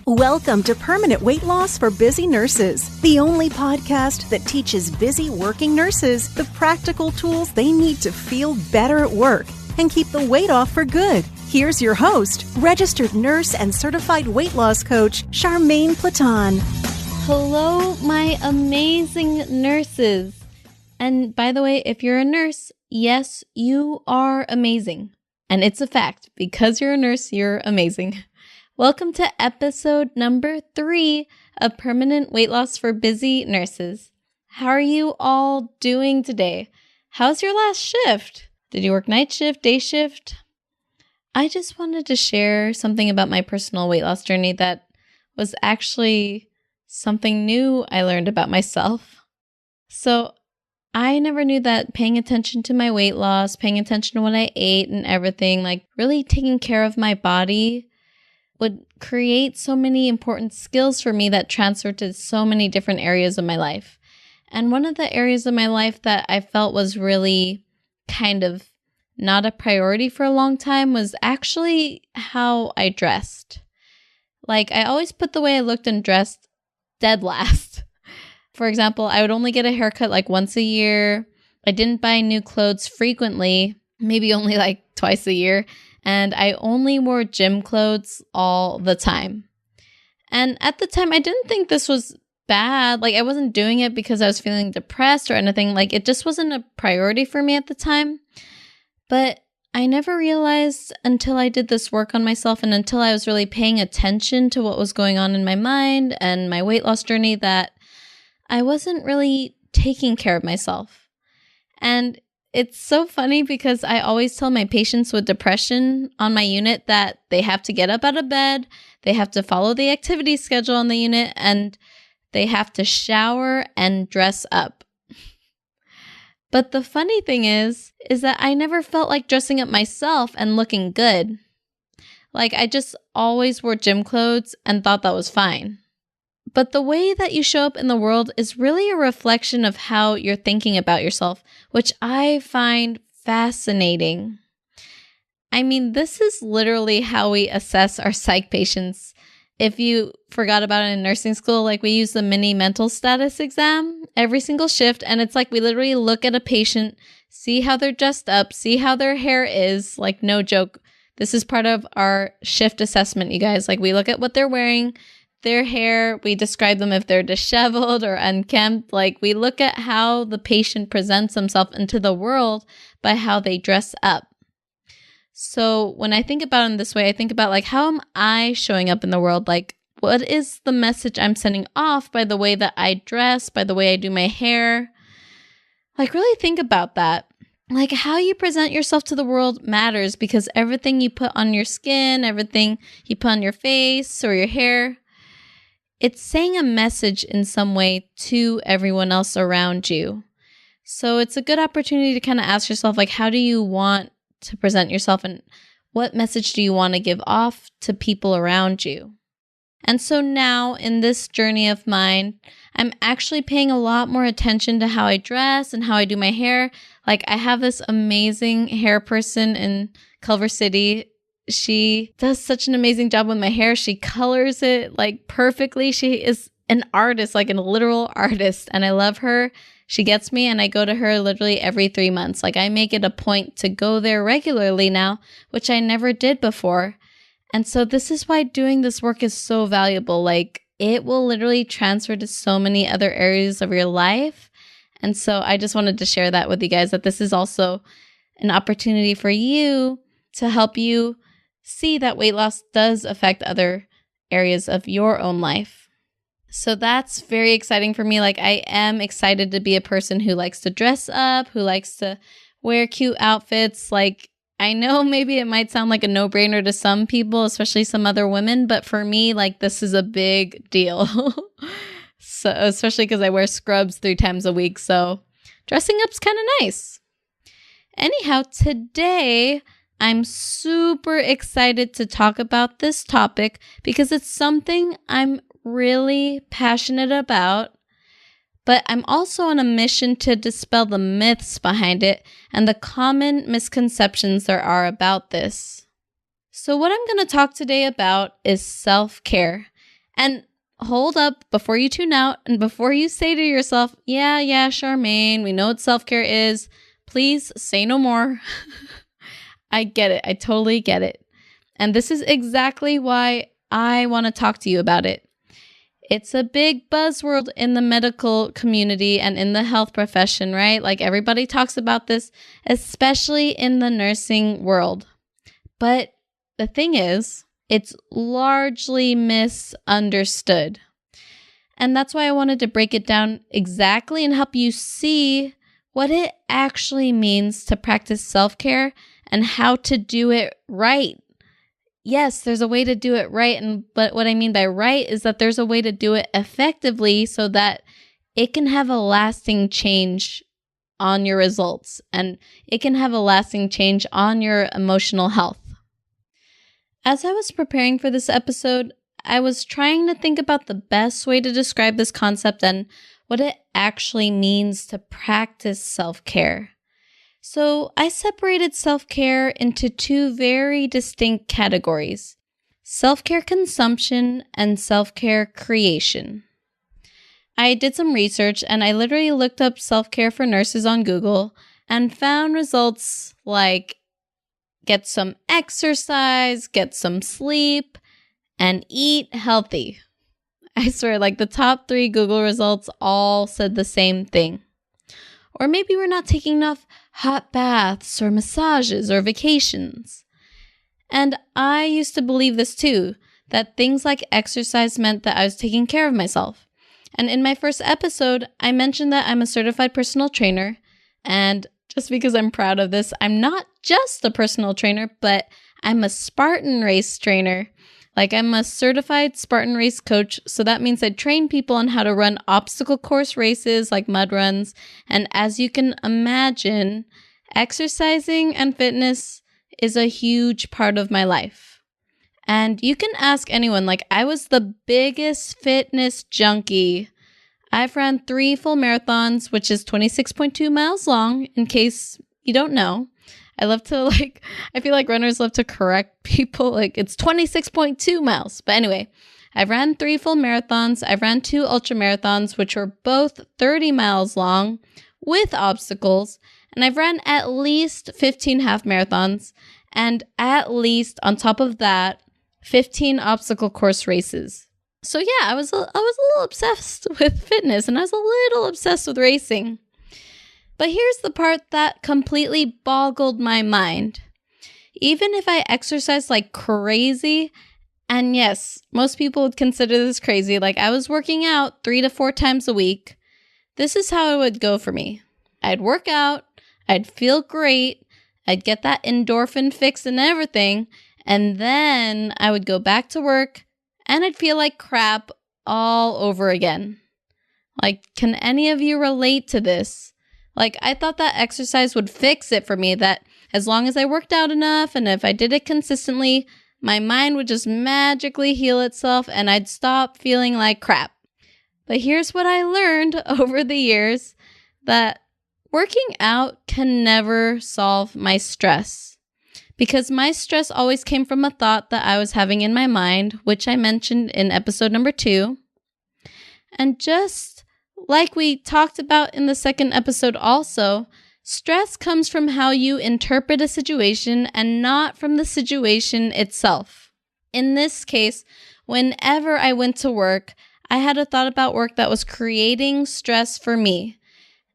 Welcome to Permanent Weight Loss for Busy Nurses, the only podcast that teaches busy working nurses the practical tools they need to feel better at work and keep the weight off for good. Here's your host, registered nurse and certified weight loss coach, Charmaine Platon. Hello, my amazing nurses. And by the way, if you're a nurse, yes, you are amazing. And it's a fact. Because you're a nurse, you're amazing. Welcome to episode number 3 of Permanent Weight Loss for Busy Nurses. How are you all doing today? How's your last shift? Did you work night shift, day shift? I just wanted to share something about my personal weight loss journey that was actually something new I learned about myself. So I never knew that paying attention to my weight loss, paying attention to what I ate and everything, like really taking care of my body would create so many important skills for me that transferred to so many different areas of my life. And one of the areas of my life that I felt was really kind of not a priority for a long time was actually how I dressed. Like, I always put the way I looked and dressed dead last. For example, I would only get a haircut like once a year. I didn't buy new clothes frequently, maybe only like twice a year. And I only wore gym clothes all the time. And at the time, I didn't think this was bad. Like, I wasn't doing it because I was feeling depressed or anything. Like, it just wasn't a priority for me at the time. But I never realized until I did this work on myself and until I was really paying attention to what was going on in my mind and my weight loss journey that I wasn't really taking care of myself. And it's so funny because I always tell my patients with depression on my unit that they have to get up out of bed, they have to follow the activity schedule on the unit, and they have to shower and dress up. But the funny thing is that I never felt like dressing up myself and looking good. Like, I just always wore gym clothes and thought that was fine. But the way that you show up in the world is really a reflection of how you're thinking about yourself, which I find fascinating. I mean, this is literally how we assess our psych patients. If you forgot about it in nursing school, like we use the mini mental status exam every single shift, and it's like we literally look at a patient, see how they're dressed up, see how their hair is, like no joke. This is part of our shift assessment, you guys. Like, we look at what they're wearing, their hair, we describe them if they're disheveled or unkempt. Like, we look at how the patient presents themselves into the world by how they dress up. So when I think about it in this way, I think about like, how am I showing up in the world? Like, what is the message I'm sending off by the way that I dress, by the way I do my hair? Like, really think about that. Like, how you present yourself to the world matters because everything you put on your skin, everything you put on your face or your hair, it's saying a message in some way to everyone else around you. So it's a good opportunity to kind of ask yourself, like, how do you want to present yourself and what message do you want to give off to people around you? And so now in this journey of mine, I'm actually paying a lot more attention to how I dress and how I do my hair. Like, I have this amazing hair person in Culver City. She does such an amazing job with my hair. She colors it like perfectly. She is an artist, like a literal artist. And I love her. She gets me and I go to her literally every 3 months. Like, I make it a point to go there regularly now, which I never did before. And so this is why doing this work is so valuable. Like, it will literally transfer to so many other areas of your life. And so I just wanted to share that with you guys, that this is also an opportunity for you to help you see that weight loss does affect other areas of your own life. So that's very exciting for me. Like, I am excited to be a person who likes to dress up, who likes to wear cute outfits. Like, I know maybe it might sound like a no-brainer to some people, especially some other women, but for me, like, this is a big deal. So, especially because I wear scrubs 3 times a week. So dressing up's kind of nice. Anyhow, today I'm super excited to talk about this topic because it's something I'm really passionate about, but I'm also on a mission to dispel the myths behind it and the common misconceptions there are about this. So what I'm going to talk today about is self-care. And hold up before you tune out and before you say to yourself, yeah, Charmaine, we know what self-care is. Please say no more. I get it. I totally get it. And this is exactly why I want to talk to you about it. It's a big buzzword in the medical community and in the health profession, right? Like everybody talks about this, especially in the nursing world. But the thing is, it's largely misunderstood. And that's why I wanted to break it down exactly and help you see what it actually means to practice self-care and how to do it right. Yes, there's a way to do it right, but what I mean by right is that there's a way to do it effectively so that it can have a lasting change on your results and it can have a lasting change on your emotional health. As I was preparing for this episode, I was trying to think about the best way to describe this concept and what it actually means to practice self-care. So I separated self-care into two very distinct categories: self-care consumption and self-care creation. I did some research and I literally looked up self-care for nurses on Google and found results like get some exercise, get some sleep, and eat healthy. I swear, like the top 3 Google results all said the same thing. Or maybe we're not taking enough hot baths or massages or vacations. And I used to believe this too, that things like exercise meant that I was taking care of myself. And in my first episode, I mentioned that I'm a certified personal trainer. And just because I'm proud of this, I'm not just a personal trainer, but I'm a Spartan race trainer. Like I'm a certified Spartan race coach, so that means I train people on how to run obstacle course races like mud runs. And as you can imagine, exercising and fitness is a huge part of my life. And you can ask anyone, like I was the biggest fitness junkie. I've ran 3 full marathons, which is 26.2 miles long, in case you don't know. I feel like runners love to correct people. Like it's 26.2 miles. But anyway, I've ran 3 full marathons. I've ran 2 ultra marathons, which were both 30 miles long with obstacles. And I've ran at least 15 half marathons. And at least on top of that, 15 obstacle course races. So yeah, I was a little obsessed with fitness and I was a little obsessed with racing. But here's the part that completely boggled my mind. Even if I exercised like crazy, and yes, most people would consider this crazy, like I was working out 3 to 4 times a week, this is how it would go for me. I'd work out, I'd feel great, I'd get that endorphin fix and everything, and then I would go back to work and I'd feel like crap all over again. Like, can any of you relate to this? Like, I thought that exercise would fix it for me, that as long as I worked out enough and if I did it consistently, my mind would just magically heal itself and I'd stop feeling like crap. But here's what I learned over the years, that working out can never solve my stress. Because my stress always came from a thought that I was having in my mind, which I mentioned in episode number 2. And just like we talked about in the second episode also, stress comes from how you interpret a situation and not from the situation itself. In this case, whenever I went to work, I had a thought about work that was creating stress for me.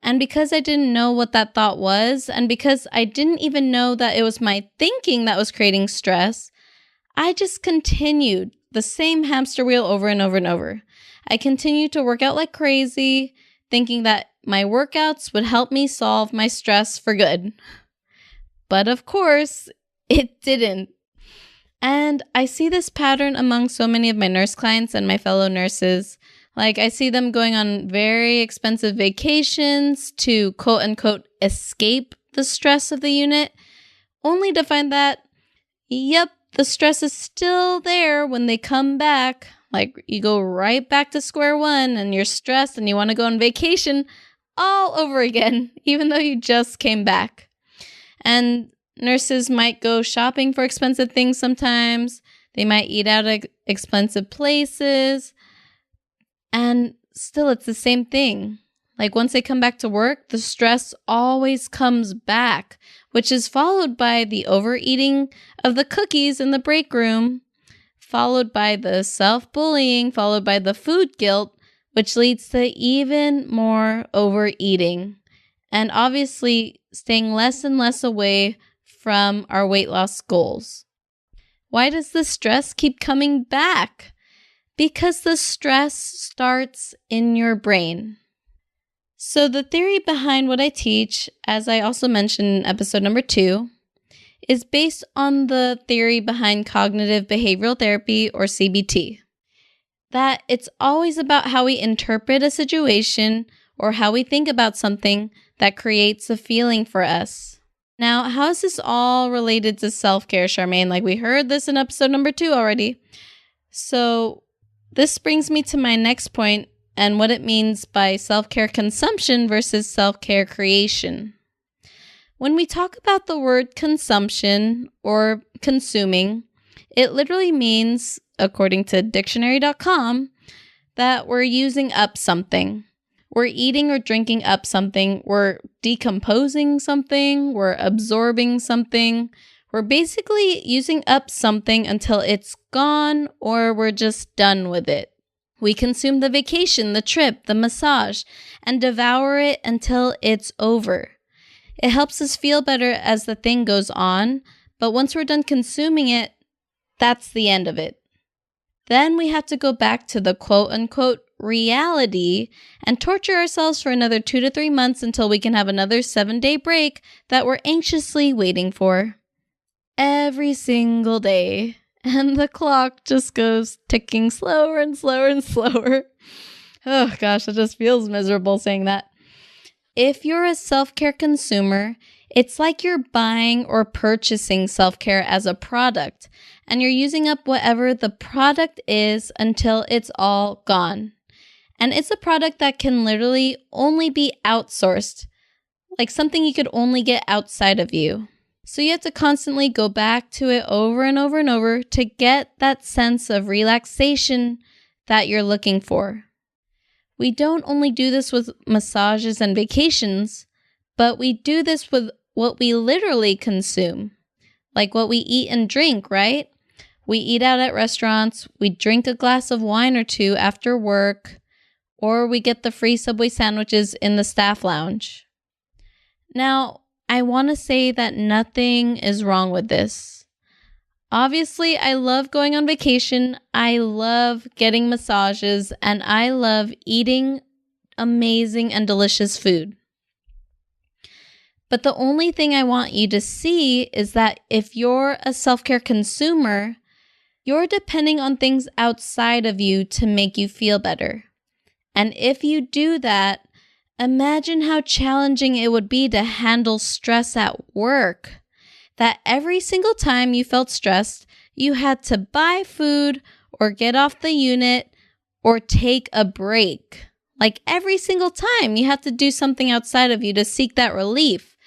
And because I didn't know what that thought was, and because I didn't even know that it was my thinking that was creating stress, I just continued the same hamster wheel over and over and over. I continued to work out like crazy, thinking that my workouts would help me solve my stress for good. But of course, it didn't. And I see this pattern among so many of my nurse clients and my fellow nurses. Like, I see them going on very expensive vacations to quote unquote escape the stress of the unit, only to find that, yep, the stress is still there when they come back. Like, you go right back to square one and you're stressed and you want to go on vacation all over again, even though you just came back. And nurses might go shopping for expensive things sometimes. They might eat out at expensive places. And still, it's the same thing. Like once they come back to work, the stress always comes back, which is followed by the overeating of the cookies in the break room, followed by the self-bullying, followed by the food guilt, which leads to even more overeating. And obviously, staying less and less away from our weight loss goals. Why does the stress keep coming back? Because the stress starts in your brain. So the theory behind what I teach, as I also mentioned in episode number 2, is based on the theory behind cognitive behavioral therapy, or CBT. That it's always about how we interpret a situation or how we think about something that creates a feeling for us. Now, how is this all related to self-care, Charmaine? Like we heard this in episode number 2 already. So this brings me to my next point and what it means by self-care consumption versus self-care creation. When we talk about the word consumption or consuming, it literally means, according to dictionary.com, that we're using up something. We're eating or drinking up something. We're decomposing something. We're absorbing something. We're basically using up something until it's gone or we're just done with it. We consume the vacation, the trip, the massage, and devour it until it's over. It helps us feel better as the thing goes on, but once we're done consuming it, that's the end of it. Then we have to go back to the quote-unquote reality and torture ourselves for another 2 to 3 months until we can have another 7-day break that we're anxiously waiting for. Every single day. And the clock just goes ticking slower and slower and slower. Oh gosh, it just feels miserable saying that. If you're a self-care consumer, it's like you're buying or purchasing self-care as a product, and you're using up whatever the product is until it's all gone. And it's a product that can literally only be outsourced, like something you could only get outside of you. So you have to constantly go back to it over and over and over to get that sense of relaxation that you're looking for. We don't only do this with massages and vacations, but we do this with what we literally consume, like what we eat and drink, right? We eat out at restaurants, we drink a glass of wine or 2 after work, or we get the free Subway sandwiches in the staff lounge. Now, I want to say that nothing is wrong with this. Obviously, I love going on vacation, I love getting massages, and I love eating amazing and delicious food. But the only thing I want you to see is that if you're a self-care consumer, you're depending on things outside of you to make you feel better. And if you do that, imagine how challenging it would be to handle stress at work. That every single time you felt stressed, you had to buy food or get off the unit or take a break. Like every single time you have to do something outside of you to seek that relief.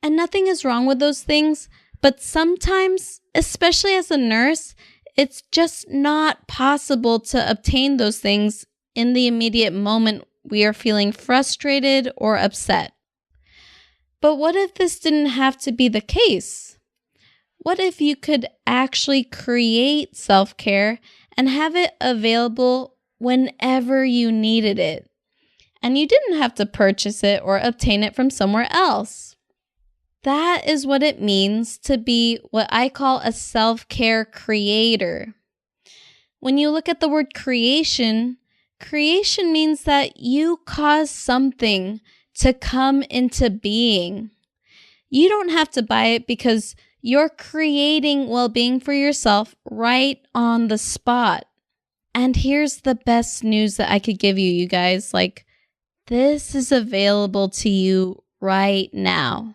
And nothing is wrong with those things, but sometimes, especially as a nurse, it's just not possible to obtain those things in the immediate moment we are feeling frustrated or upset. But what if this didn't have to be the case? What if you could actually create self-care and have it available whenever you needed it? And you didn't have to purchase it or obtain it from somewhere else. That is what it means to be what I call a self-care creator. When you look at the word creation, creation means that you cause something to come into being. You don't have to buy it because you're creating well-being for yourself right on the spot. And here's the best news that I could give you, you guys. Like, this is available to you right now.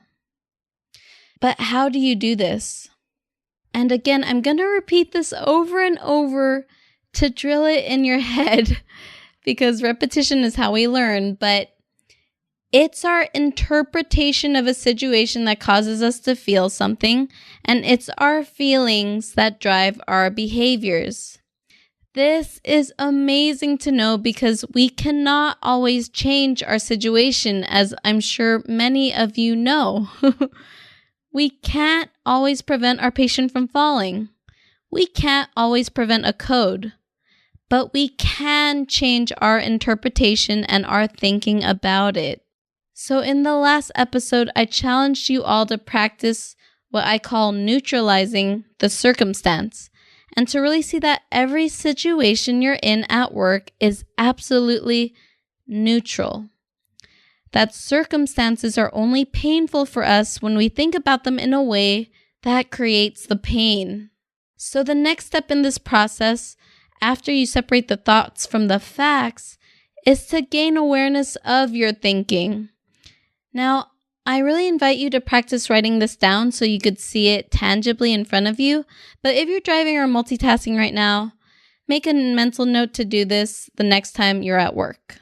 But how do you do this? And again, I'm going to repeat this over and over to drill it in your head because repetition is how we learn. But It's our interpretation of a situation that causes us to feel something, and it's our feelings that drive our behaviors. This is amazing to know because we cannot always change our situation, as I'm sure many of you know. We can't always prevent our patient from falling. We can't always prevent a code, but we can change our interpretation and our thinking about it. So in the last episode, I challenged you all to practice what I call neutralizing the circumstance, and to really see that every situation you're in at work is absolutely neutral. That circumstances are only painful for us when we think about them in a way that creates the pain. So the next step in this process, after you separate the thoughts from the facts, is to gain awareness of your thinking. Now, I really invite you to practice writing this down so you could see it tangibly in front of you. But if you're driving or multitasking right now, make a mental note to do this the next time you're at work.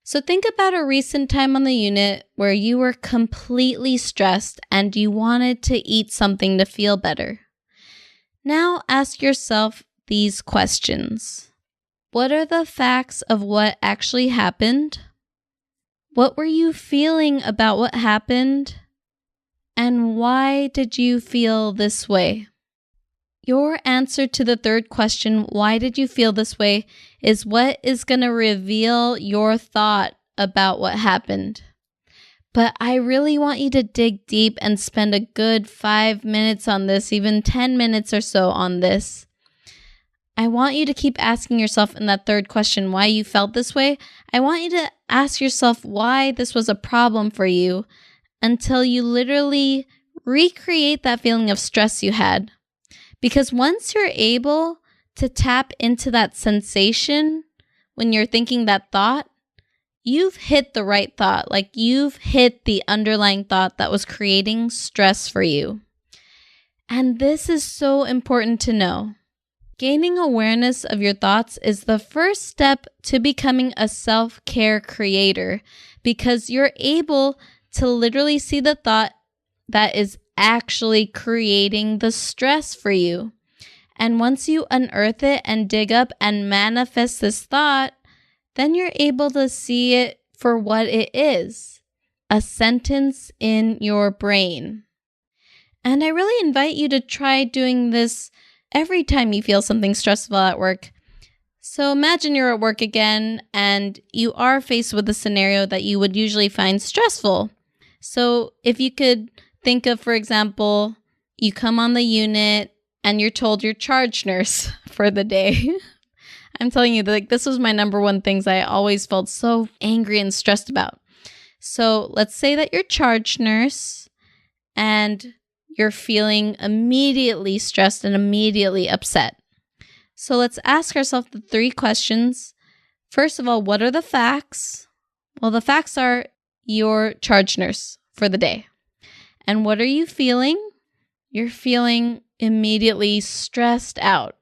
So think about a recent time on the unit where you were completely stressed and you wanted to eat something to feel better. Now ask yourself these questions. What are the facts of what actually happened? What were you feeling about what happened? And why did you feel this way? Your answer to the third question, why did you feel this way, is what is going to reveal your thought about what happened. But I really want you to dig deep and spend a good 5 minutes on this, even 10 minutes or so on this. I want you to keep asking yourself in that third question why you felt this way. I want you to ask yourself why this was a problem for you until you literally recreate that feeling of stress you had. Because once you're able to tap into that sensation when you're thinking that thought, you've hit the right thought. Like you've hit the underlying thought that was creating stress for you. And this is so important to know. Gaining awareness of your thoughts is the first step to becoming a self-care creator, because you're able to literally see the thought that is actually creating the stress for you. And once you unearth it and dig up and manifest this thought, then you're able to see it for what it is, a sentence in your brain. And I really invite you to try doing this every time you feel something stressful at work. So imagine you're at work again and you are faced with a scenario that you would usually find stressful. So if you could think of, for example, you come on the unit and you're told you're charge nurse for the day. I'm telling you, like, this was my number one things I always felt so angry and stressed about. So let's say that you're charge nurse and you're feeling immediately stressed and immediately upset. So let's ask ourselves the 3 questions. First of all, what are the facts? Well, the facts are you're charge nurse for the day. And what are you feeling? You're feeling immediately stressed out.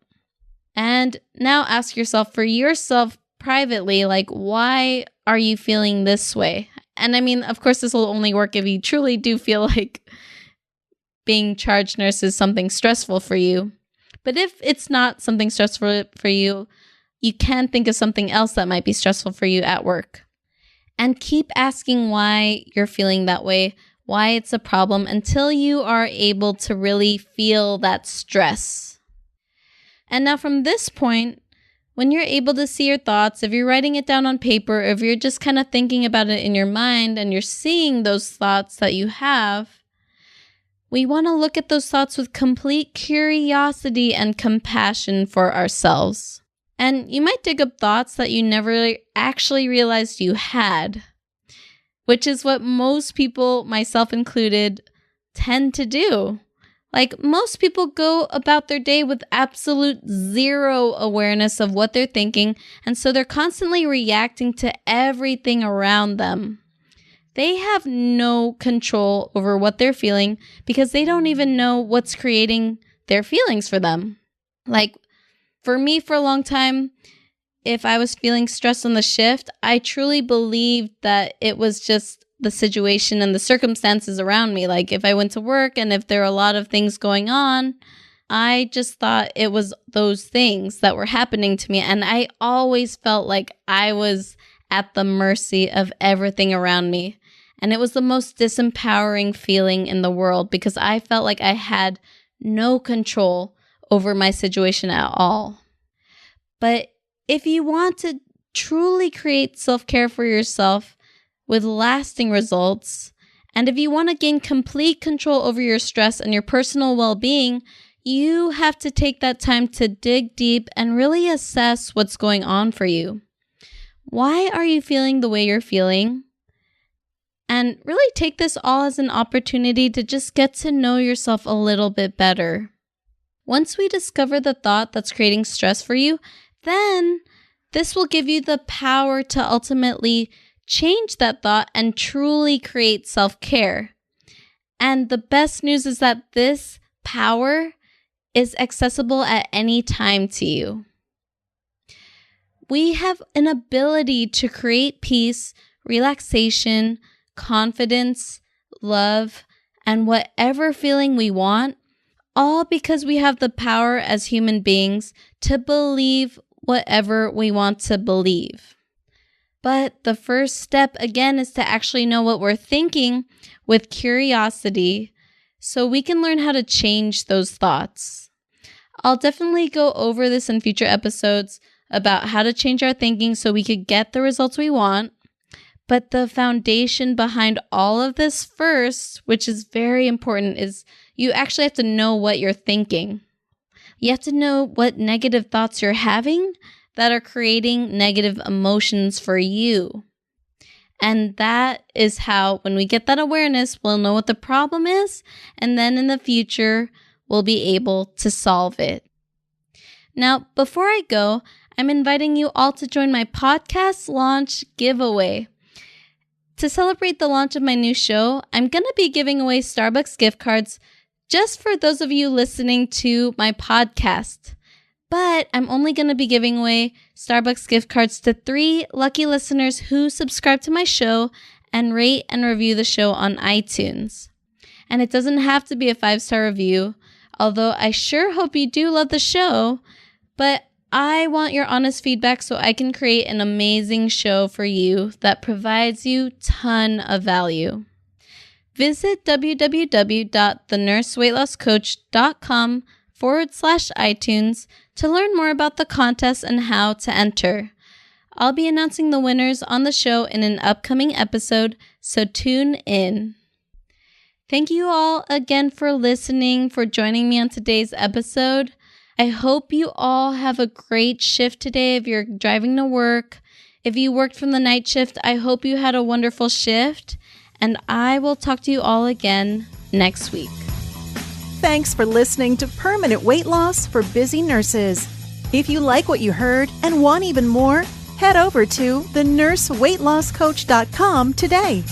And now ask yourself for yourself privately, like, why are you feeling this way? And I mean, of course, this will only work if you truly do feel like being charge nurse is something stressful for you. But if it's not something stressful for you, you can think of something else that might be stressful for you at work. And keep asking why you're feeling that way, why it's a problem, until you are able to really feel that stress. And now from this point, when you're able to see your thoughts, if you're writing it down on paper, if you're just kind of thinking about it in your mind and you're seeing those thoughts that you have, we want to look at those thoughts with complete curiosity and compassion for ourselves. And you might dig up thoughts that you never actually realized you had, which is what most people, myself included, tend to do. Like, most people go about their day with absolute zero awareness of what they're thinking, and so they're constantly reacting to everything around them. They have no control over what they're feeling because they don't even know what's creating their feelings for them. Like, for me, for a long time, if I was feeling stressed on the shift, I truly believed that it was just the situation and the circumstances around me. Like if I went to work and if there are a lot of things going on, I just thought it was those things that were happening to me. And I always felt like I was at the mercy of everything around me. And it was the most disempowering feeling in the world because I felt like I had no control over my situation at all. But if you want to truly create self-care for yourself with lasting results, and if you want to gain complete control over your stress and your personal well-being, you have to take that time to dig deep and really assess what's going on for you. Why are you feeling the way you're feeling? And really take this all as an opportunity to just get to know yourself a little bit better. Once we discover the thought that's creating stress for you, then this will give you the power to ultimately change that thought and truly create self-care. And the best news is that this power is accessible at any time to you. We have an ability to create peace, relaxation, confidence, love, and whatever feeling we want, all because we have the power as human beings to believe whatever we want to believe. But the first step, again, is to actually know what we're thinking with curiosity so we can learn how to change those thoughts. I'll definitely go over this in future episodes about how to change our thinking so we could get the results we want. But the foundation behind all of this first, which is very important, is you actually have to know what you're thinking. You have to know what negative thoughts you're having that are creating negative emotions for you. And that is how, when we get that awareness, we'll know what the problem is, and then in the future, we'll be able to solve it. Now, before I go, I'm inviting you all to join my podcast launch giveaway. To celebrate the launch of my new show, I'm going to be giving away Starbucks gift cards just for those of you listening to my podcast. But I'm only going to be giving away Starbucks gift cards to 3 lucky listeners who subscribe to my show and rate and review the show on iTunes. And it doesn't have to be a 5-star review, although I sure hope you do love the show, but I want your honest feedback so I can create an amazing show for you that provides you a ton of value. Visit www.thenurseweightlosscoach.com/iTunes to learn more about the contest and how to enter. I'll be announcing the winners on the show in an upcoming episode, so tune in. Thank you all again for listening, for joining me on today's episode. I hope you all have a great shift today if you're driving to work. If you worked from the night shift, I hope you had a wonderful shift. And I will talk to you all again next week. Thanks for listening to Permanent Weight Loss for Busy Nurses. If you like what you heard and want even more, head over to thenurseweightlosscoach.com today.